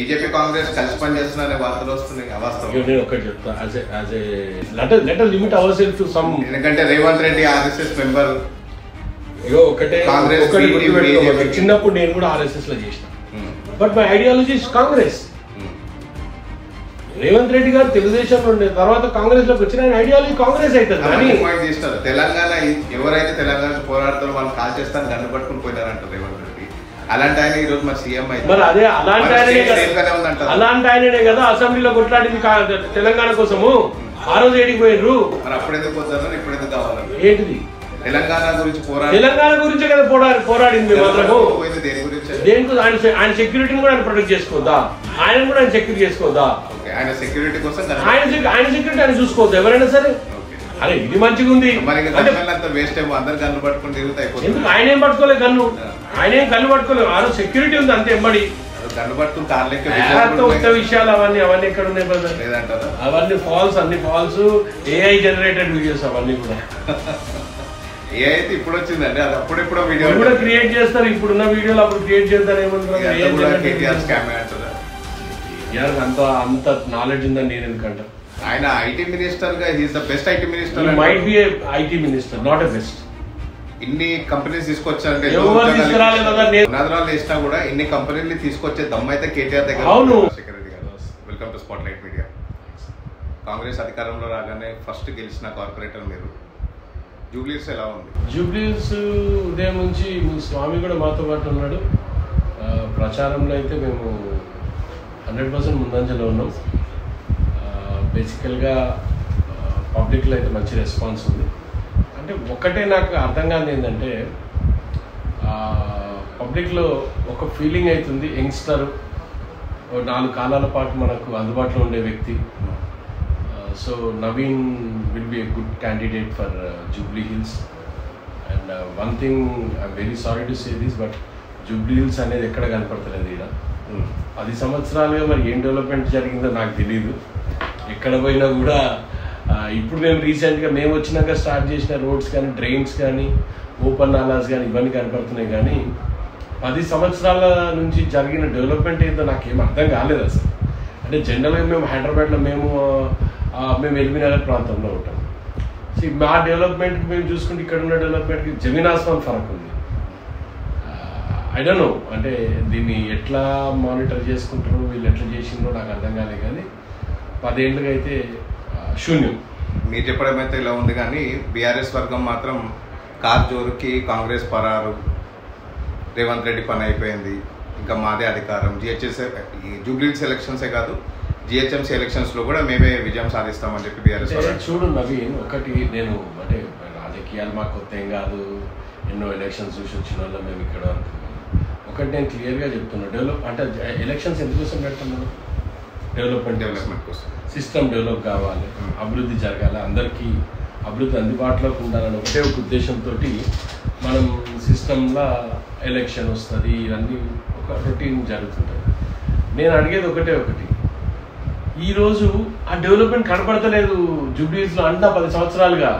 BJP Congress కలిసి పనిచేస్తున్నారనే వార్తలు వస్తున్నాయి. అవాస్తవం. నేను ఒకటి చెప్తా, let us limit ourselves to some. ఎందుకంటే రేవంత్ రెడ్డి ఆర్ఎస్ఎస్ మెంబర్. ఒకటే చిన్నప్పుడు నేను కూడా ఆర్ఎస్ఎస్ లో చేసిన, but my ideology is Congress. Revanth Reddy గారు తెలుగుదేశంలో ఉండే తర్వాత కాంగ్రెస్ లోకి వచ్చిన ఆయన ఐడియాలజీ కాంగ్రెస్ అవుతుంది. తెలంగాణ ఎవరైతే తెలంగాణ పోరాడతారో వాళ్ళు కాల్ చేస్తాను గన్ను పట్టుకుని పోయినారంటారు రేవంత్ రెడ్డి. అలాంటి ఆయన ఈ రోజు మరి సీఎం అయితే మరి అదే అలాంటి ఆయననే కదా అసెంబ్లీలో కొట్లాడింది తెలంగాణ కోసము. ఆ రోజు ఏడికి పోయినరు, మరి అప్పుడు ఎందుకు పోతారు, ఇప్పుడు ఎందుకు కావాలంటే ఏంటిది తెలంగాణ గురించి తెలంగాణ గురించే కదా పోరాడింది. మాత్రము దేనికి ఆయన సెక్యూరిటీని కూడా ఆయన ప్రొటెక్ట్ చేసుకోవద్దా, ఆయన కూడా ఆయన సెక్యూరిటీ చేసుకోవద్దా, ఆయన సెక్యూరిటీ కోసం ఆయన సెక్యూరిటీ ఆయన చూసుకోవద్దు ఎవరైనా సరే. అరే ఇది మంచిగా ఉంది ఎందుకు ఆయన ఏం పట్టుకోలేదు గన్ను, ఆయన ఏం గన్ను పట్టుకోలేదు. ఆ రోజు సెక్యూరిటీ ఉంది అంతే. ఎంబడి కొత్త విషయాలు అవన్నీ ఎక్కడ ఉన్నాయి బ్రదర్? అవన్నీ ఫాల్స్, అన్ని ఫాల్స్, ఏఐ జనరేటెడ్ వీడియోస్ అవన్నీ కూడా. ఏ అయితే ఇప్పుడు వచ్చిందండి, అది అప్పుడెప్పుడు వీడియో కూడా క్రియేట్ చేస్తారు. ఇప్పుడున్న వీడియోలు అప్పుడు క్రియేట్ చేస్తారు. అంత నాలెడ్జ్ ఉందని నేను ఎందుకంట. ఆయన ఐటీ మినిస్టర్ గా he is the best IT minister. Might be IT minister, not a best. ఇన్ని కంపెనీస్ తీసుకొచ్చారంటే పునాదురాలు వేసినా కూడా ఇన్ని కంపెనీలు తీసుకొచ్చే దమ్ము అయితే కేటీఆర్ దగ్గర. అవును. Welcome to spot light media. Congress అధికారంలో రాగానే ఫస్ట్ గెలిచిన కార్పొరేటర్ మీరు. జూబ్లీస్ ఎలా ఉంది? జూబ్లీస్ ఉదయం నుంచి మీ స్వామి కూడా మాతో పాటు ఉన్నాడు. ప్రచారంలో అయితే మేము 100% ముందంజలో ఉన్నాం. బేసికల్గా పబ్లిక్లో అయితే మంచి రెస్పాన్స్ ఉంది. అంటే ఒక్కటే నాకు అర్థం కాదు ఏంటంటే పబ్లిక్లో ఒక ఫీలింగ్ అవుతుంది, యంగ్స్టర్ 4 కాలాల పాటు మనకు అందుబాటులో ఉండే వ్యక్తి. So Naveen will be a good candidate for Jubilee hills. And one thing I'm very sorry to say this, but Jubilee hills అనేది ఎక్కడ కనపడతలేదు ఇక్కడ. 10 సంవత్సరాలుగా మరి ఏం డెవలప్మెంట్ జరిగిందో నాకు తెలియదు. ఎక్కడ పోయినా కూడా ఇప్పుడు మేము రీసెంట్గా మేము వచ్చినాక స్టార్ట్ చేసిన రోడ్స్ కానీ, డ్రైన్స్ కానీ, ఓపెన్ నాలాస్ కానీ ఇవన్నీ కనపడుతున్నాయి. కానీ 10 సంవత్సరాల నుంచి జరిగిన డెవలప్మెంట్ ఏందో నాకేం అర్థం కాలేదు అసలు. అంటే జనరల్గా మేము హైదరాబాద్లో మేము ఎల్బీనగర్ ప్రాంతంలో ఉంటాం. సో మా డెవలప్మెంట్కి మేము చూసుకుంటే ఇక్కడ ఉన్న డెవలప్మెంట్కి జమీన్ ఆస్మాన్ ఫరక్ ఉంది. ఐ డోంట్ నో, అంటే దీన్ని ఎట్లా మానిటర్ చేసుకుంటారో వీళ్ళు ఎట్లా చేసిండ్రో నాకు అర్థం కాలేదు. కానీ 10 ఏళ్ళుగా అయితే శూన్యం. మీరు చెప్పడం అయితే ఇలా ఉంది, కానీ బీఆర్ఎస్ వర్గం మాత్రం కార్ జోరుకి కాంగ్రెస్ పరారు, రేవంత్ రెడ్డి పని అయిపోయింది, ఇంకా మాదే అధికారం, జూబ్లీహిల్స్ ఎలక్షన్సే కాదు జిహెచ్ఎంసీ ఎలక్షన్స్లో కూడా మేమే విజయం సాధిస్తామని చెప్పి బీఆర్ఎస్. చూడు నవీన్, ఒకటి నేను అంటే రాజకీయాలు మాకు కొత్త ఏం కాదు, ఎన్నో ఎలక్షన్స్ చూసి వచ్చిన వల్ల మేము ఇక్కడ వరకు. ఒకటి నేను క్లియర్గా చెప్తున్నా, అంటే ఎలక్షన్స్ ఎందుకోసం పెడుతున్నాను? డెవలప్మెంట్ కోసం. సిస్టమ్ డెవలప్ కావాలి, అభివృద్ధి జరగాలి, అందరికీ అభివృద్ధి అందుబాటులోకి ఉండాలని ఒకటే ఒక ఉద్దేశంతో మనం సిస్టంలో ఎలక్షన్ వస్తుంది, ఇవన్నీ ఒక రొటీన్ జరుగుతుంటుంది. నేను అడిగేది ఒకటి, ఈరోజు ఆ డెవలప్మెంట్ కనపడతలేదు జూబ్లీహిల్స్లో. అంతా 10 సంవత్సరాలుగా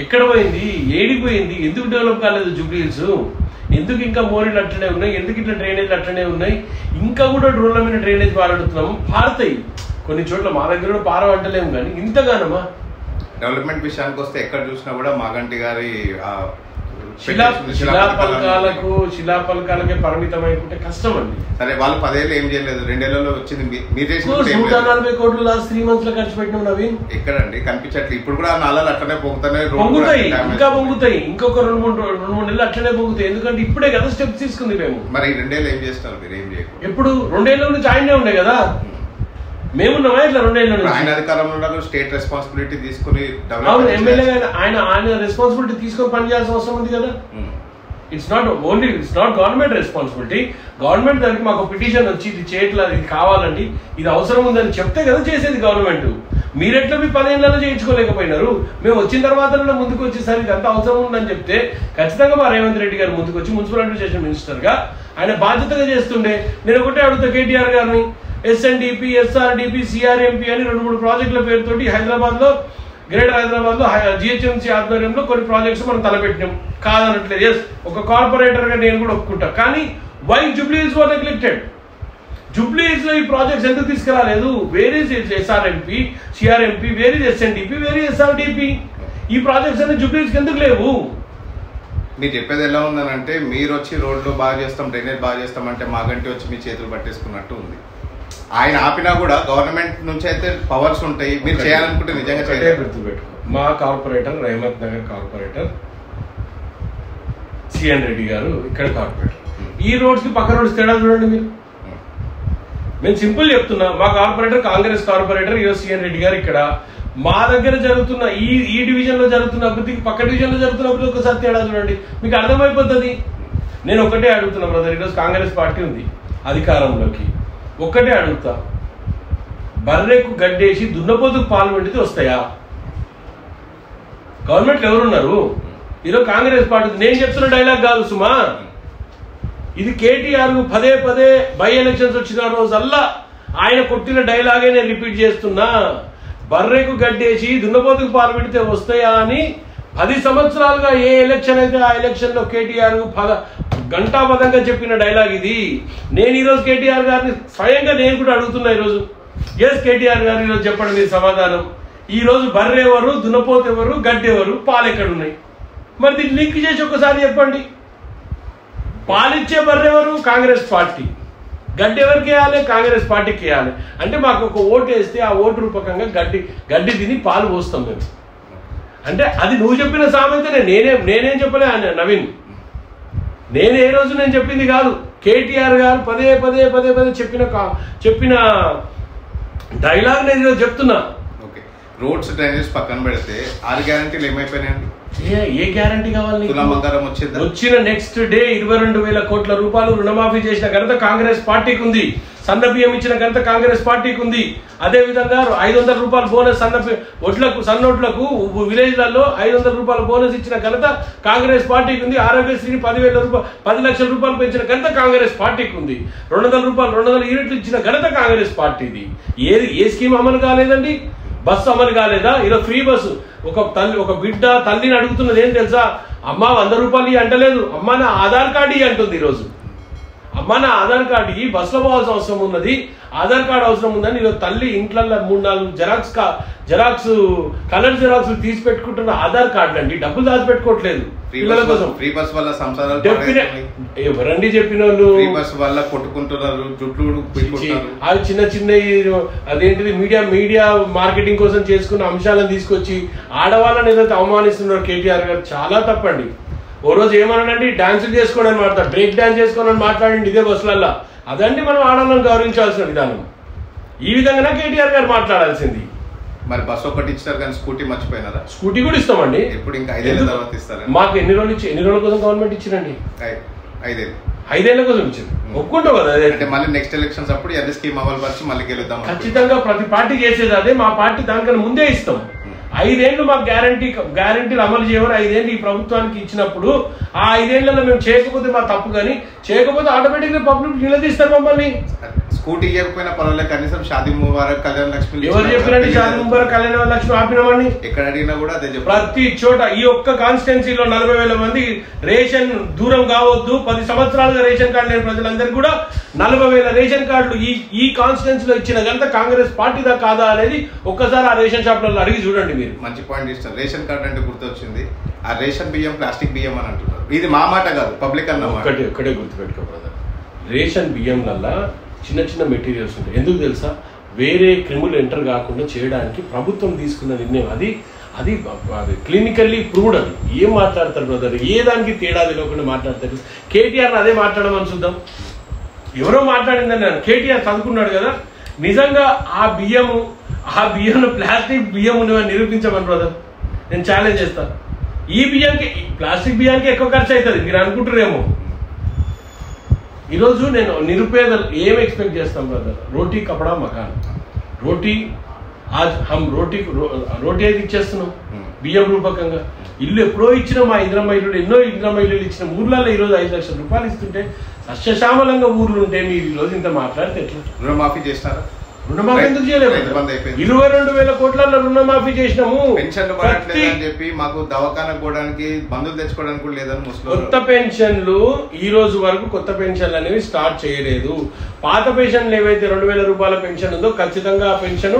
ఎక్కడ పోయింది, ఏడిపోయింది, ఎందుకు డెవలప్ కాలేదు జూబ్లీహిల్స్? ఎందుకు ఇంకా మోరీలు అట్లనే ఉన్నాయి, ఎందుకు ఇట్లా డ్రైనేజ్ అట్లనే ఉన్నాయి? ఇంకా కూడా రోడ్ల మీద డ్రైనేజ్ పారడుతున్నాము, పారుతాయి కొన్ని చోట్ల. మా దగ్గర కూడా పారవంటలేము, కానీ ఇంతగానమా? డెవలప్మెంట్ విషయానికి వస్తే ఎక్కడ చూసినా కూడా మాగంటి గారి శిలాపలకాలకే పరిమితం అయిపోతే కష్టం అండి. సరే, వాళ్ళు 10 ఏళ్ళు ఏం చేయలేదు, 2 ఏళ్లలో వచ్చింది. 140 కోట్లు లాస్ట్ 3 months లో ఖర్చు పెట్టినాం నవీన్. ఎక్కడండి కనిపించట్లేదు. ఇప్పుడు కూడా నాళాలు అట్లనే పొంగుతాయి, ఇంకా పొంగుతాయి. ఇంకొక 2-3 నెలలు అట్లనే పొంగుతాయి. ఎందుకంటే ఇప్పుడే కదా స్టెప్స్ తీసుకుంది మేము. మరి 2 ఏళ్ళు ఏం చేస్తారు మీరు? ఏం చేయకూడదు. ఎప్పుడు 2 ఏళ్ళ నుంచి ఆయనే ఉండే కదా, మేమున్నామా ఇట్లా 2 ఏళ్ళ నుంచి? ఆయన అధికారంలో స్టేట్ రెస్పాన్సిబిలిటీ తీసుకుని ఎమ్మెల్యే ఆయన రెస్పాన్సిబిలిటీ తీసుకొని పనిచేయాల్సిన అవసరం ఉంది కదా. It's not government responsibility. Government దానికి మాకు పిటిషన్ వచ్చి ఇది చేయట్లేదు, ఇది కావాలండి, ఇది అవసరం ఉందని చెప్తే కదా చేసేది గవర్నమెంట్. మీరెట్లా మీ 10 ఏళ్లలో చేయించుకోలేకపోయినారు? మేము వచ్చిన తర్వాత ముందుకు వచ్చేసరికి ఇదంతా అవసరం ఉందని చెప్తే ఖచ్చితంగా మా రేవంత్ రెడ్డి గారు ముందుకు వచ్చి మున్సిపల్ అడ్మినిస్ట్రేషన్ మినిస్టర్ గా ఆయన బాధ్యతగా చేస్తుండే. నేను ఒకటే అడుగుతా కేటీఆర్ గారిని, ఎస్ఎన్డిపి, ఎస్ఆర్డిపి, సిఆర్ఎంపి అని 2-3 ప్రాజెక్టుల పేరుతోటి హైదరాబాద్లో, గ్రేటర్ హైదరాబాద్లో జిహెచ్ఎంసీ ఆధ్వర్యంలో కొన్ని ప్రాజెక్ట్స్ మనం తలపెట్టినాం, కాదనట్లేదు. ఎస్, ఒక కార్పొరేటర్గా నేను కూడా ఒప్పుకుంటా. కానీ why Jubilee Hills were neglected? Jubilees లో ఈ ప్రాజెక్ట్స్ ఎందుకు తీసుకురాలేదు? Where is SRMP, CRMP, where is SNDP, where is SRDP? ఈ ప్రాజెక్ట్స్ అన్ని జూబ్లీస్ ఎందుకు లేవు? మీరు చెప్పేది ఎలా ఉందనంటే మీరు వచ్చి రోడ్లు బాగా చేస్తాం, డ్రైనేజ్ బాగా చేస్తామంటే మాగంటి వచ్చి మీ చేతులు పట్టేసుకున్నట్టు ఉంది. ఆయన ఆపినా కూడా గవర్నమెంట్ నుంచి అయితే పవర్స్ ఉంటాయి, మీరు చేయాలనుకుంటే నిజంగా గుర్తుపెట్టుకో. మా కార్పొరేటర్ రహమత్ నగర్ కార్పొరేటర్ సిఎన్ రెడ్డి గారు ఇక్కడ కార్పొరేటర్. ఈ రోడ్స్ కి పక్క రోడ్స్ తేడా చూడండి మీరు. నేను సింపుల్ చెప్తున్నా, మా కార్పొరేటర్ కాంగ్రెస్ కార్పొరేటర్ సిఎన్ రెడ్డి గారు ఇక్కడ. మా దగ్గర జరుగుతున్న ఈ డివిజన్ లో జరుగుతున్న అభివృద్ధికి పక్క డివిజన్ లో జరుగుతున్న అభివృద్ధి ఒకసారి తేడా చూడండి, మీకు అర్థమైపోతుంది. నేను ఒకటే అడుగుతున్నా బ్రదర్, ఈరోజు కాంగ్రెస్ పార్టీ ఉంది అధికారంలోకి, ఒక్కటే అడుగుతా, బర్రెకు గడ్డేసి దున్నపోతుకు పాలు వెండితే వస్తాయా? గవర్నమెంట్ ఎవరున్నారు ఈరోజు? కాంగ్రెస్ పార్టీ. నేను చెప్తున్న డైలాగ్ కాదు సుమా, ఇది కేటీఆర్ పదే పదే బై ఎలక్షన్స్ వచ్చిన రోజల్లా ఆయన కొట్టిన డైలాగే నేను రిపీట్ చేస్తున్నా. బర్రెకు గడ్డేసి దున్నపోతుకు పాలు పెడితే వస్తాయా అని 10 సంవత్సరాలుగా ఏ ఎలక్షన్ అయితే ఆ ఎలక్షన్ లో కేటీఆర్ గంటాపదంగా చెప్పిన డైలాగ్ ఇది. నేను ఈరోజు కేటీఆర్ గారిని స్వయంగా నేను కూడా అడుగుతున్నా ఈరోజు. ఎస్ కేటీఆర్ గారు ఈరోజు చెప్పండి మీరు సమాధానం. ఈ రోజు బర్రె ఎవరు, దున్నపోతు ఎవరు, గడ్డి ఎవరు, పాలు ఎక్కడున్నాయి? మరి దీన్ని లింక్ చేసి ఒకసారి చెప్పండి. పాలిచ్చే బర్రె ఎవరు? కాంగ్రెస్ పార్టీ. గడ్డి ఎవరికి వేయాలి? కాంగ్రెస్ పార్టీకి వేయాలి. అంటే మాకు ఒక ఓటు వేస్తే ఆ ఓటు రూపకంగా గడ్డి తిని పాలు పోస్తాం మేము. అంటే అది నువ్వు చెప్పిన సామెత. నేనేం చెప్పలే నవీన్, ఏ రోజు నేను చెప్పింది కాదు. కేటీఆర్ గారు పదే పదే పదే పదే చెప్పిన డైలాగ్ నేను ఈరోజు చెప్తున్నా. ఓకే, రోడ్స్ డ్రైనేజ్ పక్కన పెడితే 6 గ్యారంటీలు ఏమైపోయినాయండి? ఏ గ్యారంటీ కావాలి? వచ్చిన నెక్స్ట్ డే 22,000 కోట్ల రూపాయలు రుణమాఫీ చేసిన ఘనత కాంగ్రెస్ పార్టీకి ఉంది. సన్న బియ్యం ఇచ్చిన ఘనత కాంగ్రెస్ పార్టీకి ఉంది. అదే విధంగా 500 రూపాయల బోనస్ సన్నోట్లకు విలేజ్లలో 500 రూపాయల బోనస్ ఇచ్చిన ఘనత కాంగ్రెస్ పార్టీకి ఉంది. ఆరోగ్యశ్రీని 10 లక్షల రూపాయలు పెంచిన ఘనత కాంగ్రెస్ పార్టీకి ఉంది. 200 యూనిట్లు ఇచ్చిన ఘనత కాంగ్రెస్ పార్టీది. ఏ స్కీమ్ అమలు కాలేదండి? బస్సు అమలు కాలేదా? ఈరోజు ఫ్రీ బస్సు. ఒక బిడ్డ తల్లిని అడుగుతున్నది ఏం తెలుసా? అమ్మ 100 రూపాయలు అంటలేదు, అమ్మ నా ఆధార్ కార్డు ఇవి అంటుంది ఈరోజు. అమ్మ నా ఆధార్ కార్డు ఇవి, బస్సులో పోవాల్సిన అవసరం ఉన్నది, ఆధార్ కార్డు అవసరం ఉందని ఈరోజు తల్లి ఇంట్లలో 3-4 జెరాక్స్ కలర్ జిరాక్స్ తీసి పెట్టుకుంటున్న ఆధార్ కార్డులు అండి. డబ్బులు దాచిపెట్టుకోవట్లేదు పిల్లల కోసం. ఫ్రీ బస్ వల్ల సంసారాలు ఎవరండి చెప్పిన వాళ్ళు? ఫ్రీ బస్ వల్ల కొట్టుకుంటున్నారు, జుట్లు. అది చిన్న అదేంటిది మీడియా మార్కెటింగ్ కోసం చేసుకున్న అంశాలను తీసుకొచ్చి ఆడవాళ్ళని ఏదైతే అవమానిస్తున్నారు కేటీఆర్ గారు, చాలా తప్పండి. ఓ రోజు ఏమన్నాడండి, డాన్సులు చేసుకోండి అని మాట్లాడు, బ్రేక్ డాన్స్ చేసుకోండి అని మాట్లాడండి ఇదే బస్సులల్లో. అదండి మనం ఆడవాళ్ళని గౌరవించాల్సిన విధానం. ఈ విధంగా కేటీఆర్ గారు మాట్లాడాల్సింది. మరి బస్సు ఒకటి ఇచ్చారు కానీ స్కూటీ మర్చిపోయినారా? స్కూటీ కూడా ఇస్తామండి. ఇప్పుడు ఇంకా 5 ఏళ్ల తర్వాత ఇస్తారా? మాకు ఎన్ని రోజుల కోసం గవర్నమెంట్ ఇచ్చిందండి? 5 ఏళ్ల కోసం ఇచ్చింది. ఒప్పుకుంటాం కదా. అంటే మళ్ళీ నెక్స్ట్ ఎలక్షన్స్ అప్పుడు అదే స్కీమ్ అమలు పరిచి మళ్ళీ గెలుద్దాం. ఖచ్చితంగా ప్రతి పార్టీ చేసేది అదే. మా పార్టీ దానికన్నా ముందే ఇస్తాం. 5 ఏళ్లు మాకు గ్యారంటీలు అమలు చేయమని 5 ఏళ్ళు ఈ ప్రభుత్వానికి ఇచ్చినప్పుడు ఆ 5 ఏళ్లలో మేము చేయకపోతే మా తప్పు, కానీ చేయకపోతే ఆటోమేటిక్ గా పబ్లిక్ నిలదీస్తారు మమ్మల్ని. స్కూటీ ఇవ్వకపోయినా పర్వాలేదు, కనీసం షాదీ ముబారక్, కళ్యాణ లక్ష్మి. ఎవరు చెప్పినండి షాదీ ముబారక్, కళ్యాణ లక్ష్మి ఆపినామని? ఎక్కడ అడిగినా కూడా అదే చెప్పారు. ప్రతి చోట ఈ ఒక్క కాన్స్టిట్యున్సీలో 40,000 మంది రేషన్ దూరం కావద్దు. 10 సంవత్సరాలుగా రేషన్ కార్డు లేని ప్రజలందరికీ కూడా 40,000 రేషన్ కార్డులు ఈ కాన్స్టిట్యున్సీలో ఇచ్చిన గంట కాంగ్రెస్ పార్టీదా కాదా అనేది ఒక్కసారి ఆ రేషన్ షాప్లలో అడిగి చూడండి మీరు. మంచి పాయింట్ ఇస్తారు. రేషన్ కార్డు అంటే గుర్తొచ్చింది, ఆ రేషన్ బియ్యం ప్లాస్టిక్ బియ్యం అని అంటున్నారు. ఇది మా మాట కాదు, పబ్లిక్ అన్న మాట. ఒక్కటే గుర్తుపెట్టుకో బ్రదర్, రేషన్ బియ్యం వల్ల చిన్న మెటీరియల్స్ ఉంటాయి. ఎందుకు తెలుసా? వేరే క్రిములు ఎంటర్ కాకుండా చేయడానికి ప్రభుత్వం తీసుకున్న నిర్ణయం. అది క్లినికల్లీ ప్రూవ్డ్. అది ఏం మాట్లాడతారు బ్రదర్? ఏ దానికి తేడా తెలియకుండా మాట్లాడతారు. కేటీఆర్ అదే మాట్లాడమని చూద్దాం. ఎవరో మాట్లాడిందని నేను, కేటీఆర్ చదువుకున్నాడు కదా, నిజంగా ఆ బియ్యంలో ప్లాస్టిక్ బియ్యం ఉన్నవని నిరూపించమని బ్రదర్ నేను ఛాలెంజ్ చేస్తాను. ఈ బియ్యానికి, ప్లాస్టిక్ బియ్యానికి ఎక్కువ ఖర్చు అవుతుంది మీరు అనుకుంటారేమో. ఈరోజు నేను నిరుపేదలు ఏం ఎక్స్పెక్ట్ చేస్తాం బ్రదర్? రోటీ కపడా మకాన్. రోటీ రోటీ అయితే ఇచ్చేస్తున్నాం బియ్యం రూపకంగా. ఇల్లు ఎప్పుడో ఇచ్చిన మా ఇంద్రమ్మ ఇల్లు, ఎన్నో ఇంద్రమ్మ ఇల్లు ఇచ్చిన ఊర్లలో ఈరోజు 5 లక్షల రూపాయలు ఇస్తుంటే సస్యశ్యామలంగా ఊర్లు ఉంటే మీరు ఈరోజు ఇంత మాట్లాడితే ఎట్లా? రుణమాఫీ చేస్తారా? రుణమాఫీ ఎందుకు చేయలేదు? 22,000 కోట్ల రుణమాఫీ చేసినాము. పెన్షన్లు పడట్లేదని చెప్పి మాకు దవాఖాన పోవడానికి మందులు తెచ్చుకోవడానికి కూడా లేదని ముస్లిం. కొత్త పెన్షన్లు ఈ రోజు వరకు కొత్త పెన్షన్లు అనేవి స్టార్ట్ చేయలేదు. పాత పెన్షన్లు ఏవైతే 2,000 రూపాయల పెన్షన్ ఉందో ఖచ్చితంగా ఆ పెన్షన్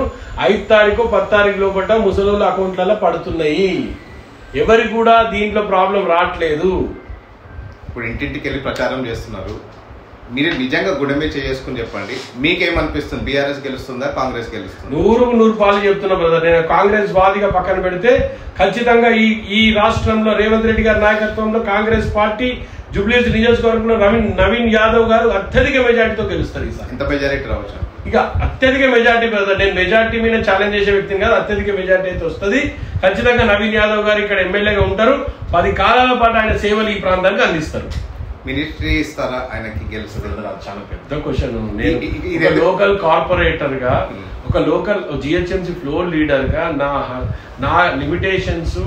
5 తారీఖు 10 తారీఖు లోపల ముసలోళ్ళ అకౌంట్లలో పడుతున్నాయి. ఎవరి కూడా దీంట్లో ప్రాబ్లం రావట్లేదు. ఇప్పుడు ఇంటింటికి వెళ్ళి ప్రచారం చేస్తున్నారు. మీరు నిజంగా గుడమే చేసుకుని చెప్పండి, మీకేమనిపిస్తుంది? బీఆర్ఎస్ గెలుస్తుందా, కాంగ్రెస్ గెలుస్తుందా? 100% చెప్తున్నా బ్రదర్. నేను కాంగ్రెస్ వాదిగా పక్కన పెడితే ఖచ్చితంగా ఈ రాష్ట్రంలో రేవంత్ రెడ్డి గారి నాయకత్వంలో కాంగ్రెస్ పార్టీ జూబ్లీహిల్స్ నియోజకవర్గంలో నవీన్ యాదవ్ గారు అత్యధిక మెజార్టీతో గెలుస్తారు. ఈసారి ఎంత మెజారిటీ రావచ్చు? ఇక అత్యధిక మెజార్టీ బ్రదర్. నేను మెజార్టీ మీద ఛాలెంజ్ చేసే వ్యక్తిని కాదు, అత్యధిక మెజార్టీ అయితే వస్తుంది. ఖచ్చితంగా నవీన్ యాదవ్ గారు ఇక్కడ ఎమ్మెల్యేగా ఉంటారు. 10 కాలాల పాటు ఆయన సేవలు ఈ ప్రాంతానికి అందిస్తారు. మినిస్ట్రీ ఇస్తారా ఆయనకి? గెలుస్తుంది? చాలా పెద్ద క్వశ్చన్. నేను లోకల్ కార్పొరేటర్ గా, ఒక లోకల్ జిహెచ్ఎంసీ ఫ్లోర్ లీడర్ గా నా లిమిటేషన్స్,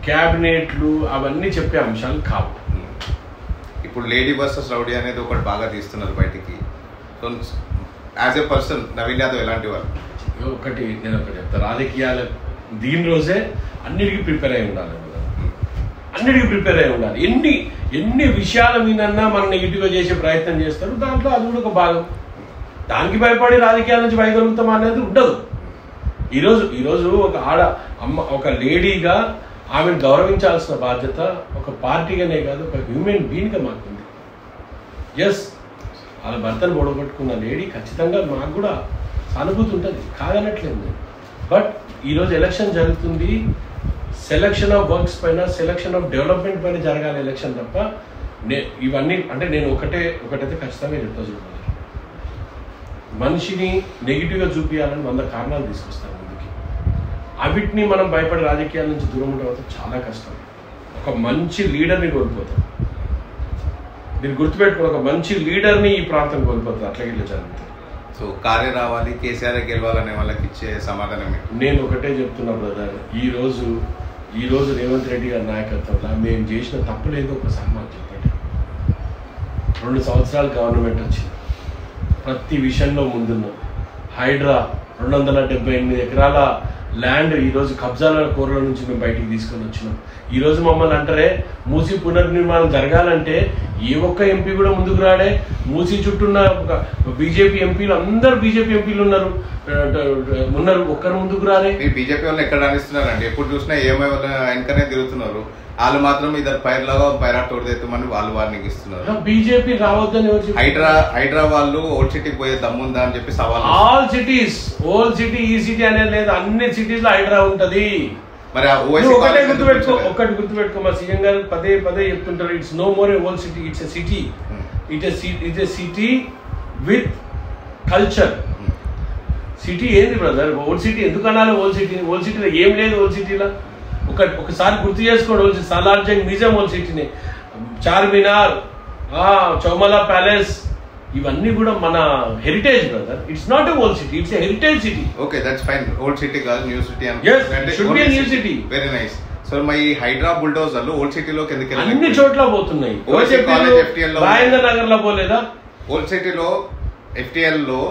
క్యాబినెట్లు అవన్నీ చెప్పే అంశాలు కావు. ఇప్పుడు లేడీ వర్సెస్ రౌడీ అనేది ఒకటి బాగా తీస్తున్నారు బయటికి. So as a person Naveen Yadav ఎలాంటి వారు? నేను ఒకటి చెప్తాను. రాజకీయాల దీని రోజే అన్నిటికీ ప్రిపేర్ అయి ఉండాలి. అన్నిటికీ ప్రిపేర్ అయి ఉండాలి. ఎన్ని విషయాల మీదన్నా మనం నెగిటివ్గా చేసే ప్రయత్నం చేస్తారు. దాంట్లో అది కూడా ఒక భాగం. దానికి భయపడి రాజకీయాల నుంచి వైదొలుగుతాం అనేది ఉండదు. ఈరోజు ఒక లేడీగా ఆమెను గౌరవించాల్సిన బాధ్యత ఒక పార్టీగానే కాదు, ఒక హ్యూమన్ బీయింగ్గా మాకుంది. ఎస్, వాళ్ళ భర్తను గొడవపెట్టుకున్న లేడీ ఖచ్చితంగా మాకు కూడా సానుభూతి ఉంటుంది, కాదనట్లేదు. బట్ ఈరోజు ఎలక్షన్ జరుగుతుంది. సెలక్షన్ ఆఫ్ వర్క్స్ పైన, సెలక్షన్ ఆఫ్ డెవలప్మెంట్ పైన జరగాలి ఎలక్షన్ తప్ప ఇవన్నీ అంటే నేను ఒకటైతే ఖచ్చితంగా చెప్తా. చూడాలి, మనిషిని నెగిటివ్గా చూపించాలని 100 కారణాలు తీసుకొస్తాను ముందుకి. అవిటిని మనం భయపడి రాజకీయాల నుంచి దూరం ఉండడం చాలా కష్టం. ఒక మంచి లీడర్ని కోల్పోతాం. మీరు గుర్తుపెట్టుకుని, ఒక మంచి లీడర్ని ఈ ప్రాంతం కోల్పోతారు. అట్లా ఇట్లా జరుగుతుంది. సో కార్య రావాలి, కేసీఆర్ గెలవాలనే వాళ్ళకి ఇచ్చే సమాధానమే. నేను ఒకటే చెప్తున్నా బ్రదర్, ఈ రోజు రేవంత్ రెడ్డి గారి నాయకత్వంలో మేము చేసిన తప్పు లేదో ఒకసారి మాకు చెప్పండి. 2 సంవత్సరాలు గవర్నమెంట్ వచ్చింది, ప్రతి విషయంలో ముందున్నాం. హైడ్రా 278 ఎకరాల ల్యాండ్ ఈరోజు కబ్జాల కోరల నుంచి మేము బయటికి తీసుకొని వచ్చినాం. ఈరోజు మమ్మల్ని అంటారే మూసీ పునర్నిర్మాణం జరగాలంటే ఏ ఒక్క ఎంపీ కూడా ముందుకు రాడే. మూసీ చుట్టూన్న బీజేపీ ఎంపీలు అందరు బీజేపీ ఎంపీలు ఉన్నారు, ఒక్కరు ముందుకు రాలే. బీజేపీ వాళ్ళు ఎక్కడ రాణిస్తున్నారండి? ఎప్పుడు చూసినా ఏమై వాళ్ళ వెనకనే తిరుగుతున్నారు. వాళ్ళు మాత్రం ఇద్దరు పైర్లాగా పైరా తోడుదెత్తమని వాళ్ళు వార్నింగ్ ఇస్తున్నారు. బీజేపీ రావద్దని హైడ్రా వాళ్ళు ఓల్డ్ సిటీకి పోయే దమ్ముందా అని చెప్పి సవాల్. ఆల్ సిటీస్, ఓల్డ్ సిటీ ఈ సిటీ అనేది లేదు, అన్ని సిటీస్ లో హైడ్రా ఉంటది. మరి ఒకటి గుర్తుపెట్టుకో, మా సీఎం గారు పదే చెప్తుంటారు, it's no more a old city, it's a city. It a city with culture. City ఏంది బ్రదర్? ఓల్డ్ సిటీ ఎందుకు అనాలి? ఓల్డ్ సిటీలో ఏం లేదు. ఓల్డ్ సిటీలో ఒకసారి గుర్తు చేసుకోండి, సాలార్ జంగ్ మ్యూజియం ఓల్డ్ సిటీని, చార్మినార్, చౌమలా ప్యాలెస్, ఇవన్నీ కూడా మన heritage brother. It's not a old city, it's a heritage city. Okay, that's fine. Old city కాదు, new city. yes, should be a new city. Very nice. So my Hydraa బుల్డోజర్లు old సిటీలోకి ఎందుకు వెళ్ళాలి? అన్ని చోట్ల పోతున్నాయి. రాజేంద్ర నగర్ లో పోలేదా? ఓల్డ్ సిటీలో FTL లో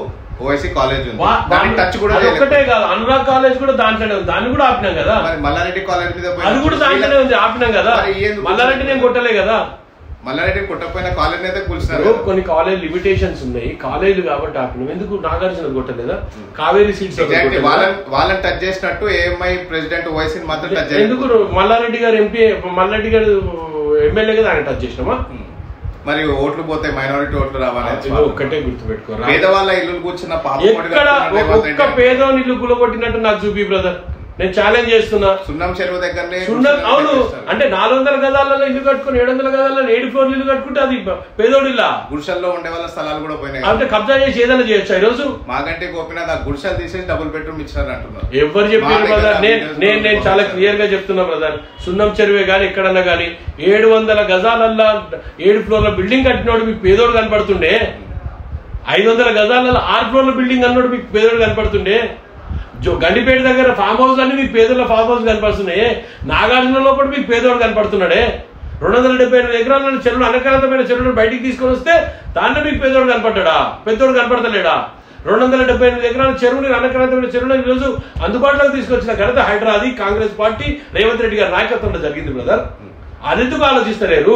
ఓఐసీ కాలేజ్ ఉంది, దాన్ని టచ్ కూడా ఒకటే కాదు, అనురాగ్ కాలేజ్ కూడా దాంట్లోనే ఉంది, దాన్ని కూడా ఆపినాం కదా. మల్లారెడ్డి కాలేజ్ మీద అది కూడా దాంట్లోనే ఉంది, ఆపినాం కదా. మల్లారెడ్డి నేను కొట్టలే కదా. మల్లారెడ్డి కొట్టకపోయినా కాలేజ్ అయితే కూల్చినారు. కొన్ని కాలేజ్ లిమిటేషన్స్ ఉన్నాయి, కాలేజ్ కాబట్టి ఆపినాం. ఎందుకు నాగార్జున కొట్టలేదా? కావేరీ సీట్స్ వాళ్ళని టచ్ చేసినట్టు ఏఎంఐ ప్రెసిడెంట్ ఓఐసీ మాత్రం టచ్ చేయలేదు. ఎందుకు మల్లారెడ్డి గారు మల్లారెడ్డి గారు ఎమ్మెల్యే కదా, ఆయన టచ్ చేసినామా? మరి ఓట్లు పోతే మైనారిటీ ఓట్లు రావాలి. ఒక్కటే గుర్తుపెట్టుకో, పేదవాళ్ళ ఇల్లు కూర్చున్న ఎక్కడ ఒక్క పేదవాళ్ళ ఇల్లు గులగొట్టినట్టు నాకు చూపి బ్రదర్. నేను ఛాలెంజ్ చేస్తున్నా. సున్నం చెరువు దగ్గరనే అవును, అంటే 400 గదాలలో ఇల్లు కట్టుకుని 700 గదాలలో 7 ఫ్లోర్లు ఇల్లు కట్టుకుంటే అది పేదోడిల్లా. గుడిసెల్లో ఉండే వాళ్ళ స్థలాలు కూడా పోయినాయి. అంటే కబ్జా చేసి ఏదైనా చేయొచ్చు. ఈ రోజు మాకంటే గోపినాథ్ ఆ గుడిసెలు తీసేసి డబుల్ బెడ్రూమ్ ఇచ్చారు అంటున్నారు. ఎవరు చెప్పారు బ్రదర్? నేను చాలా క్లియర్ గా చెప్తున్నా బ్రదర్. సున్నం చెరువే గానీ ఎక్కడన్నా గానీ 700 గజాలల్లో 7 ఫ్లోర్ల బిల్డింగ్ కట్టినోడు మీకు పేదోడు కనపడుతుండే. 500 గజాలలో 6 ఫ్లోర్ల బిల్డింగ్ అన్నోడు మీకు పేదోడు కనపడుతుండే. గండిపేట దగ్గర ఫామ్ హౌస్ అన్ని మీకు పేదోళ్ళ ఫామ్ హౌస్ కనపడుతున్నాయి. నాగార్జునలో కూడా మీకు పేదోడు కనపడుతున్నాడే. 278 ఎకరాల చెరువులు, అనకాంతమైన చెరువులు బయటికి తీసుకొని వస్తే దాంట్లో మీకు పేదోడు కనపడ్డా? పెద్దోడు కనపడతలేడా? 278 ఎకరాల చెరువుని అన్నకరంతమైన చెరువుని ఈరోజు అందుబాటులోకి తీసుకొచ్చిన ఘనత హైదరాబాద్ కాంగ్రెస్ పార్టీ రేవంత్ రెడ్డి గారి నాయకత్వంలో జరిగింది బ్రదర్. అది ఎందుకు ఆలోచిస్తలేరు?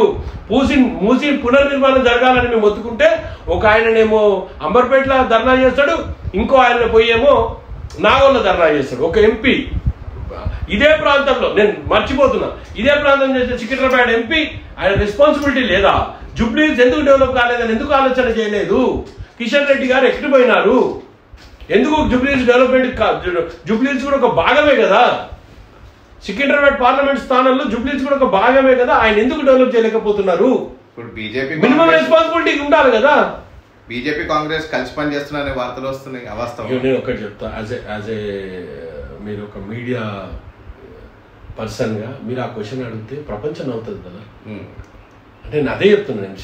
మూసి పునర్నిర్మాణం జరగాలని మేము ఒత్తుకుంటే ఒక ఆయననేమో అంబర్పేటలో ధర్నా చేస్తాడు, ఇంకో ఆయన పోయేమో నాగోల్లో ధర్నా చేస్తాడు. ఒక ఎంపీ ఇదే ప్రాంతంలో, నేను మర్చిపోతున్నా, ఇదే ప్రాంతం చేసే సికింద్రాబాద్ ఎంపీ ఆయన రెస్పాన్సిబిలిటీ లేదా? జూబ్లీహిల్స్ ఎందుకు డెవలప్ కాలేదని ఎందుకు ఆలోచన చేయలేదు? కిషన్ రెడ్డి గారు ఎక్కడికి పోయినారు? ఎందుకు జూబ్లీహిల్స్ డెవలప్మెంట్? జూబ్లీహిల్స్ కూడా ఒక భాగమే కదా, సికింద్రాబాద్ పార్లమెంట్ స్థానంలో జూబ్లీహిల్స్ కూడా ఒక భాగమే కదా, ఆయన ఎందుకు డెవలప్ చేయలేకపోతున్నారు? ఇప్పుడు బీజేపీ మినిమం రెస్పాన్సిబిలిటీ ఉండాలి కదా. బీజేపీ కాంగ్రెస్ కలిసి పనిచేస్తున్నారనే వార్తలు వస్తున్నాయి, అవాస్తవం. నేను ఒకటి చెప్తా, యాజ్ ఏ మీరు ఒక మీడియా పర్సన్ గా మీరు ఆ క్వశ్చన్ అడిగితే ప్రపంచం అవుతుంది కదా. అంటే నేను అదే చెప్తున్నాను,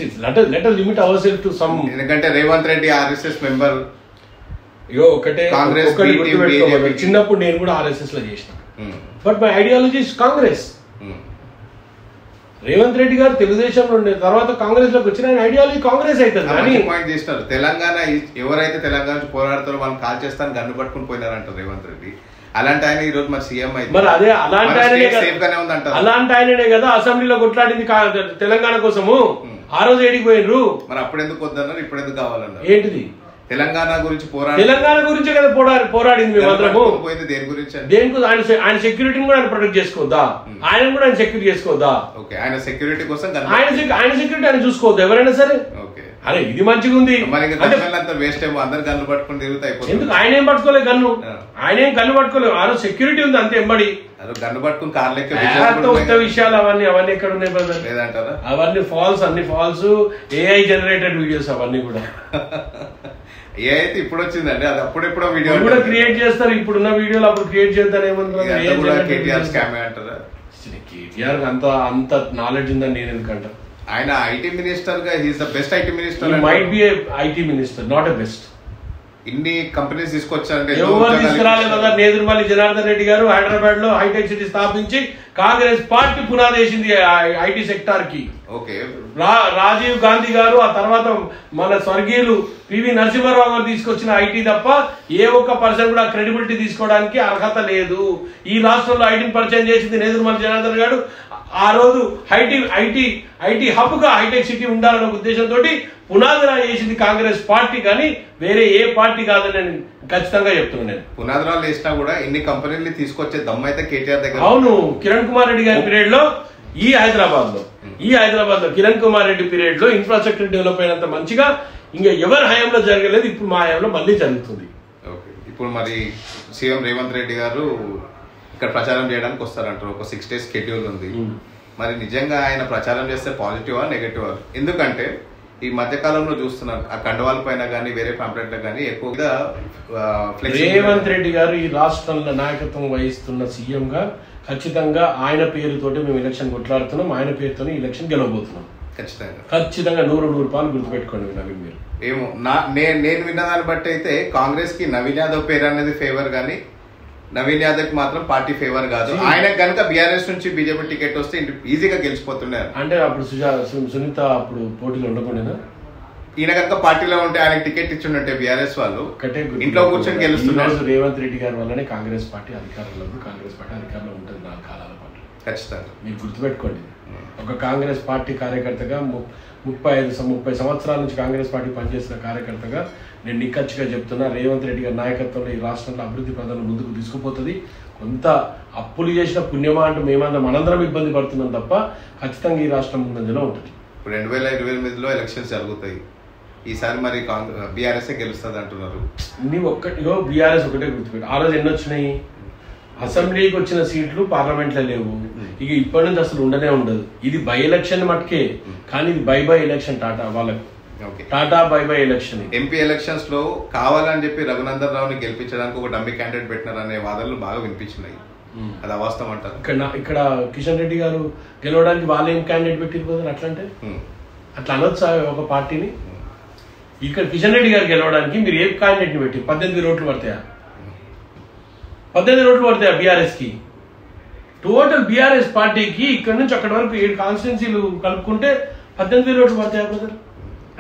let limit our self to some. ఎందుకంటే రేవంత్ రెడ్డి ఆర్ఎస్ఎస్ మెంబర్. ఒకటే చిన్నప్పుడు నేను కూడా ఆర్ఎస్ఎస్ లో చేసిన, but my ideology is Congress. Revanth Reddy గారు తెలుగుదేశంలో ఉండే తర్వాత కాంగ్రెస్ లోకి వచ్చిన ఆయన ఐడియాలజీ కాంగ్రెస్ అవుతుంది. పాయింట్ చేసినారు, తెలంగాణ ఎవరైతే తెలంగాణ పోరాడతారో వాళ్ళని కాల్ చేస్తాను గన్ను పట్టుకుని పోయినారంటారు రేవంత్ రెడ్డి. అలాంటి ఆయన ఈ రోజు మరి సీఎం అయితే మరి అదే అలాంటి ఆయననే కదా అసెంబ్లీలో కొట్లాడింది తెలంగాణ కోసము. ఆ రోజు ఏడికి పోయినరు, మరి అప్పుడు ఎందుకు వద్దన్నారు, ఇప్పుడు ఎందుకు కావాలన్నారు? ఏంటిది? తెలంగాణ గురించి తెలంగాణ గురించే కదా పోరాడింది మేము అందరము. దేని గురించి? దేనికి? ఆయన సెక్యూరిటీని కూడా ఆయన ప్రొటెక్ట్ చేసుకోవద్దా? ఆయన కూడా ఆయన సెక్యూరిటీ చేసుకోవద్దా? ఆయన సెక్యూరిటీ కోసం ఆయన సెక్యూరిటీ ఆయన చూసుకోవద్దు ఎవరైనా సరే. అరే ఇది మంచిగా ఉంది, వేస్ట్ ఏమో అందరు గన్ను పట్టుకుని తిరుగుతాయి. ఎందుకు? ఆయన ఏం పట్టుకోలేదు గన్ను, ఆయన ఏం గన్ను పట్టుకోలేదు. ఆ రోజు సెక్యూరిటీ ఉంది అంతే. ఎంబడి గన్ను పట్టుకుని కార్ లెక్క విషయాలు అవన్నీ ఎక్కడ ఉన్నాయి లేదంటారా? అవన్నీ ఫాల్స్, అన్ని ఫాల్స్, ఏఐ జనరేటెడ్ వీడియోస్ అవన్నీ కూడా. ఏ అయితే ఇప్పుడు వచ్చిందండి, అది అప్పుడెప్పుడో వీడియో కూడా క్రియేట్ చేస్తారు. ఇప్పుడున్న వీడియోలు అప్పుడు క్రియేట్ చేస్తారు. కేటీఆర్ స్కామే అంటారా? కేటీఆర్ అంత నాలెడ్జ్ ఉందని నేను ఎందుకంటా. ఆయన ఐటీ మినిస్టర్ గా he's the best IT minister. Might be IT minister, not a best. ఇన్ని కంపెనీస్ తీసుకొచ్చారంటే ఎవరు తీసుకురాలేదు కదా. నేదురుమల్లి జనార్దన్ రెడ్డి గారు హైదరాబాద్ లో హైటెక్ సిటీ స్థాపించి కాంగ్రెస్ పార్టీ పునాది వేసింది ఐటీ సెక్టార్ కి. రాజీవ్ గాంధీ గారు, ఆ తర్వాత మన స్వర్గీయులు పివి నరసింహారావు గారు తీసుకొచ్చిన ఐటీ తప్ప ఏ ఒక్క పర్సన్ కూడా క్రెడిబిలిటీ తీసుకోవడానికి అర్హత లేదు. ఈ రాష్ట్రంలో ఐటీని పరిచయం చేసింది నేదురుమల్లి జనార్దన్ గారు. ఆ రోజు ఐటీ హబ్ గా హైటెక్ సిటీ ఉండాలనే ఉద్దేశంతో పునాదిరాలు వేసింది కాంగ్రెస్ పార్టీ, కానీ వేరే ఏ పార్టీ కాదని నేను ఖచ్చితంగా చెప్తున్నాను. నేను పునాదిరాలు వేసినా కూడా ఎన్ని కంపెనీలు తీసుకొచ్చే దమ్మైతే కేటీఆర్ దగ్గర. అవును, కిరణ్ కుమార్ రెడ్డి గారి పీరియడ్ లో ఈ హైదరాబాద్ లో కిరణ్ కుమార్ రెడ్డి పీరియడ్ లో ఇన్ఫ్రాస్ట్రక్చర్ డెవలప్ అయినంత మంచిగా ఇంకా ఎవరి హయాంలో జరగలేదు. ఇప్పుడు మా హయాంలో మళ్ళీ జరుగుతుంది. ఇప్పుడు మరి సీఎం రేవంత్ రెడ్డి గారు ఇక్కడ ప్రచారం చేయడానికి వస్తారంటారు. ఒక 6 days షెడ్యూల్ ఉంది. మరి నిజంగా ఆయన ప్రచారం చేస్తే పాజిటివా నెగటివా? ఎందుకంటే ఈ మధ్య కాలంలో చూస్తున్నాను ఆ కండవాల పైన కానీ వేరే పాంప్లెట్లకు కానీ ఎక్కువగా రేవంత్ రెడ్డి గారు ఈ రాష్ట్రంలో నాయకత్వం వహిస్తున్న సీఎం గా ఖచ్చితంగా ఆయన పేరుతోటి మేము ఎలక్షన్ కొట్లాడుతున్నాం, ఆయన పేరుతోనే ఎలక్షన్ గెలవబోతున్నాం. ఖచ్చితంగా 100 రూపాయలు గుర్తుపెట్టుకోండి నవీన్. మీరు ఏమో నేను విన్న దాన్ని బట్టి అయితే కాంగ్రెస్ కి నవీన్ యాదవ్ పేరు అనేది ఫేవర్, కానీ నవీన్ యాదవ్ కి మాత్రం పార్టీ ఫేవర్ కాదు. ఆయనకు కనుక బీఆర్ఎస్ నుంచి బీజేపీ టికెట్ వస్తే ఈజీగా గెలిచిపోతున్నారు. అంటే అప్పుడు సునీత అప్పుడు పోటీలో ఉండకుండా ఈయన కనుక పార్టీలో ఉంటే ఆయనకు టికెట్ ఇచ్చిండే బీఆర్ఎస్ వాళ్ళు ఇంట్లో కూర్చొని గెలుస్తున్నారు. రేవంత్ రెడ్డి గారి వల్లనే కాంగ్రెస్ పార్టీ అధికారంలో ఉంది. కాంగ్రెస్ పార్టీ అధికారంలో ఉంటుంది 4 కాలాల పాటు. ఖచ్చితంగా మీరు గుర్తుపెట్టుకోండి. ఒక కాంగ్రెస్ పార్టీ కార్యకర్తగా 30 సంవత్సరాల నుంచి కాంగ్రెస్ పార్టీ పనిచేసిన కార్యకర్తగా నేను నిక్కచ్చిగా చెప్తున్నా, రేవంత్ రెడ్డి గారి నాయకత్వంలో ఈ రాష్ట్రంలో అభివృద్ధి ప్రధానం ముందుకు తీసుకుపోతుంది. కొంత అప్పులు చేసిన పుణ్యమా అంటూ మనందరం ఇబ్బంది పడుతున్నాం తప్ప ఖచ్చితంగా ఈ రాష్ట్రం ముందంజలో ఉంటుంది. ఇప్పుడు 2028లో ఎలక్షన్స్ జరుగుతాయి. ఈసారి మరి బీఆర్ఎస్ గెలుస్తుంది అంటున్నారు. బీఆర్ఎస్ ఒకటే గుర్తుపెట్టి. ఆ రోజు ఎన్ని వచ్చినాయి? అసెంబ్లీకి వచ్చిన సీట్లు పార్లమెంట్ లో లేవు. ఇక ఇప్పటి నుంచి అసలు ఉండదు. ఇది బై ఎలక్షన్ మటుకే, కానీ ఇది బై ఎలక్షన్ టాటా వాళ్ళకు. Tata bye election. MP elections లో కావాలని చెప్పి రఘునందన్ రావుని గెలిపించడానికి ఒక డమ్మీ క్యాండిడేట్ పెట్టినారనే వాదనలు బాగా వినిపించినాయి. అది అవాస్తవం అంటారు. ఇక్కడ కిషన్ రెడ్డి గారు గెలవడానికి వాళ్ళు ఏం క్యాండిడేట్ పెట్టిపోతారు అట్లంటే అట్లా అనొచ్చా ఒక పార్టీని? ఇక్కడ కిషన్ రెడ్డి గారు గెలవడానికి మీరు ఏ క్యాండిడేట్ ని పెట్టి 18 ఓట్లు పడతాయా? 18 ఓట్లు పడతాయా బీఆర్ఎస్ కి? టోటల్ బీఆర్ఎస్ పార్టీకి ఇక్కడ నుంచి అక్కడి వరకు 7 కాన్స్టిట్యున్సీలు కలుపుకుంటే 18 ఓట్లు పడతాయా బ్రదర్?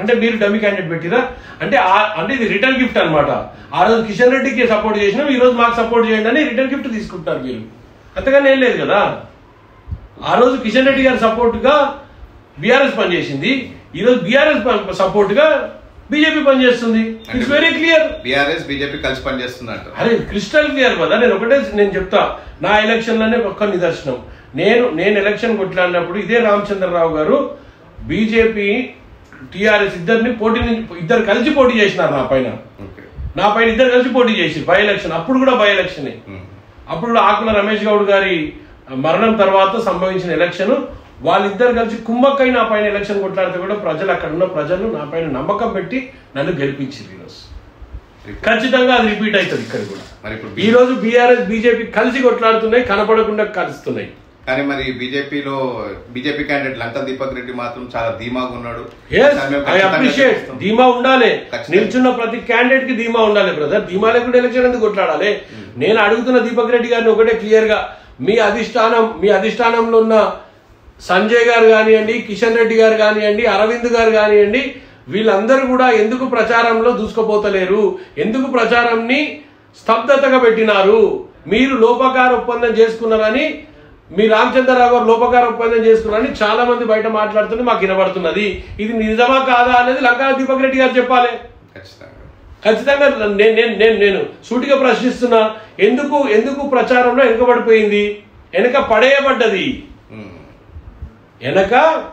అంటే మీరు డమ్మీ క్యాండిడేట్ పెట్టిరా అంటే అంటే ఇది రిటర్న్ గిఫ్ట్ అనమాట. ఆ రోజు కిషన్ రెడ్డికి సపోర్ట్ చేసినాం, ఈ రోజు మాకు సపోర్ట్ చేయండి అని రిటర్న్ గిఫ్ట్ తీసుకుంటారు మీరు. అంతగానే ఏం లేదు కదా. ఆ రోజు కిషన్ రెడ్డి గారి సపోర్ట్ గా బీఆర్ఎస్ పనిచేసింది, ఈ రోజు బీఆర్ఎస్ సపోర్ట్ గా బీజేపీ పనిచేస్తుంది. It's very clear. BRS BJP కలిసి పనిచేస్తున్నట్టు అరే క్రిస్టల్ క్లియర్ కదా. నేను చెప్తా, నా ఎలక్షన్ లోనే ఒక్క నిదర్శనం. నేను ఎలక్షన్ కొట్లాడినప్పుడు ఇదే రామచంద్రరావు గారు బీజేపీ టీఆర్ఎస్ ఇద్దరు కలిసి పోటీ చేసినారు నా పైన ఇద్దరు కలిసి పోటీ చేసి బై ఎలక్షన్. అప్పుడు కూడా బై ఎలక్షన్. అప్పుడు కూడా ఆకుల రమేష్ గౌడ్ గారి మరణం తర్వాత సంభవించిన ఎలక్షన్. వాళ్ళిద్దరు కలిసి కుమ్మక్కై నా పైన ఎలక్షన్ కొట్లాడితే కూడా ప్రజలు, అక్కడ ఉన్న ప్రజలు నా పైన నమ్మకం పెట్టి నన్ను గెలిపించారు. ఈరోజు ఖచ్చితంగా అది రిపీట్ అవుతుంది ఇక్కడ కూడా. ఈ రోజు బీఆర్ఎస్ బీజేపీ కలిసి కొట్లాడుతున్నాయి, కనపడకుండా కలుస్తున్నాయి. కానీ మరి బీజేపీ క్యాండిడేట్ లంకా దీపక్ రెడ్డి మాత్రం చాలా ధీమాగా ఉన్నాడు. ధీమా ఉండాలి, నిల్చున్న ప్రతి క్యాండిడేట్ కి ధీమా ఉండాలి బ్రదర్. ధీమా లేకుండా ఎలక్షన్ ఎందుకు కొట్లాడాలి? నేను అడుగుతున్న దీపక్ రెడ్డి గారిని ఒకటే క్లియర్ గా, మీ అధిష్టానంలో ఉన్న సంజయ్ గారు కానివ్వండి, కిషన్ రెడ్డి గారు కానివ్వండి, అరవింద్ గారు కానివ్వండి, వీళ్ళందరూ కూడా ఎందుకు ప్రచారంలో దూసుకుపోతలేరు? ఎందుకు ప్రచారాన్ని స్తబ్దతగా పెట్టినారు? మీరు లోపకార ఒప్పందం చేసుకున్నారని, మీ రామచంద్రరావు గారు లోపకార ఒప్పందం చేసుకున్నారని చాలా మంది బయట మాట్లాడుతుంటే మాకు వినబడుతున్నది. ఇది నిజమా కాదా అనేది లంకా దీపక్ రెడ్డి గారు చెప్పాలి. ఖచ్చితంగా నేను సూటిగా ప్రశ్నిస్తున్నా. ఎందుకు ప్రచారంలో వెనుకబడిపోయింది? వెనక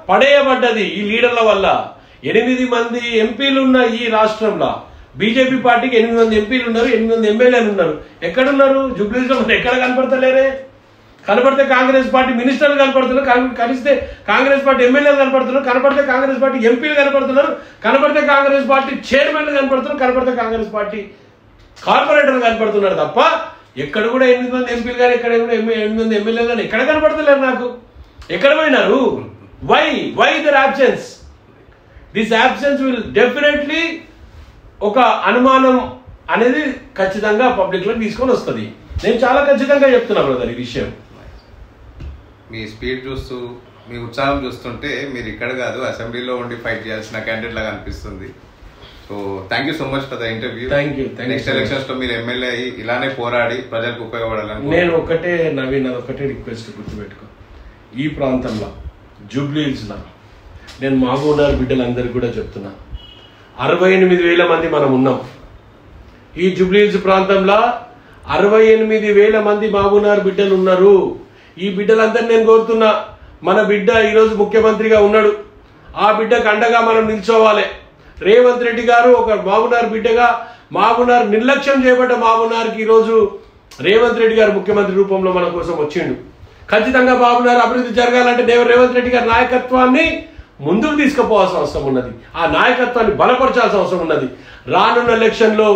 పడేయబడ్డది ఈ లీడర్ల వల్ల. 8 మంది ఎంపీలు ఉన్న ఈ రాష్ట్రంలో బీజేపీ పార్టీకి 8 మంది ఎంపీలు ఉన్నారు, 8 మంది ఎమ్మెల్యేలు ఉన్నారు. ఎక్కడున్నారు? జూబ్లీహిల్స్లో ఎక్కడ కనపడతలేరే? కనపడితే కాంగ్రెస్ పార్టీ మినిస్టర్లు కనపడుతున్నారు, కలిస్తే కాంగ్రెస్ పార్టీ ఎమ్మెల్యేలు కనపడుతున్నారు, కనపడితే కాంగ్రెస్ పార్టీ ఎంపీలు కనపడుతున్నారు, కనపడితే కాంగ్రెస్ పార్టీ చైర్మన్లు కనపడుతున్నారు, కనపడితే కాంగ్రెస్ పార్టీ కార్పొరేటర్లు కనపడుతున్నారు తప్ప ఎక్కడ కూడా 8 మంది ఎంపీలు కానీ, ఎక్కడ 8 మంది ఎమ్మెల్యేలు కానీ ఎక్కడ కనపడతలేరు నాకు. ఎక్కడ పోయినారు? Why their absence? This absence will definitely ఒక అనుమానం అనేది ఖచ్చితంగా పబ్లిక్ లో తీసుకొని వస్తుంది. నేను చాలా ఖచ్చితంగా చెప్తున్నా బ్రదర్ ఈ విషయం. మీ స్పీడ్ చూస్తూ, మీ ఉత్సాహం చూస్తుంటే మీరు ఇక్కడ కాదు అసెంబ్లీలో ఉండి ఫైట్ చేయాల్సిన క్యాండిడేట్ లాగా అనిపిస్తుంది. So thank you so much for the interview. Next elections లో మీరు ఎమ్మెల్యే అయ్యి ఇలానే పోరాడి ప్రజలకు ఉపయోగపడాలని నేను నవీన్ ఒకటే రిక్వెస్ట్ గుర్తుపెట్టుకో. ఈ ప్రాంతంలో జూబ్లీహిల్స్లో నేను మహబూబ్నగర్ బిడ్డలందరికీ కూడా చెప్తున్నా, 68,000 మంది మనం ఉన్నాం. ఈ జూబ్లీహిల్స్ ప్రాంతంలో 68,000 మంది మహబూబ్నగర్ బిడ్డలు ఉన్నారు. ఈ బిడ్డలందరినీ నేను కోరుతున్నా, మన బిడ్డ ఈరోజు ముఖ్యమంత్రిగా ఉన్నాడు, ఆ బిడ్డకు అండగా మనం నిల్చోవాలి. రేవంత్ రెడ్డి గారు ఒక మహబూబ్నగర్ బిడ్డగా, మహబూబ్నగర్ నిర్లక్ష్యం చేయబడ్డ మహబూబ్నగర్కి ఈరోజు రేవంత్ రెడ్డి గారు ముఖ్యమంత్రి రూపంలో మన కోసం వచ్చిండు. ఖచ్చితంగా మహబూబ్నగర్ అభివృద్ధి జరగాలంటే రేవంత్ రెడ్డి గారి నాయకత్వాన్ని ముందుకు తీసుకుపోవాల్సిన అవసరం ఉన్నది. ఆ నాయకత్వాన్ని బలపరచాల్సిన అవసరం ఉన్నది. రానున్న ఎలక్షన్లో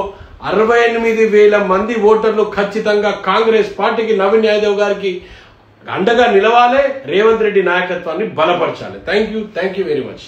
68,000 మంది ఓటర్లు ఖచ్చితంగా కాంగ్రెస్ పార్టీకి, నవీన్ యాదవ్ గారికి అండగా నిలవాలి. రేవంత్ రెడ్డి నాయకత్వాన్ని బలపరచాలి. Thank you very much.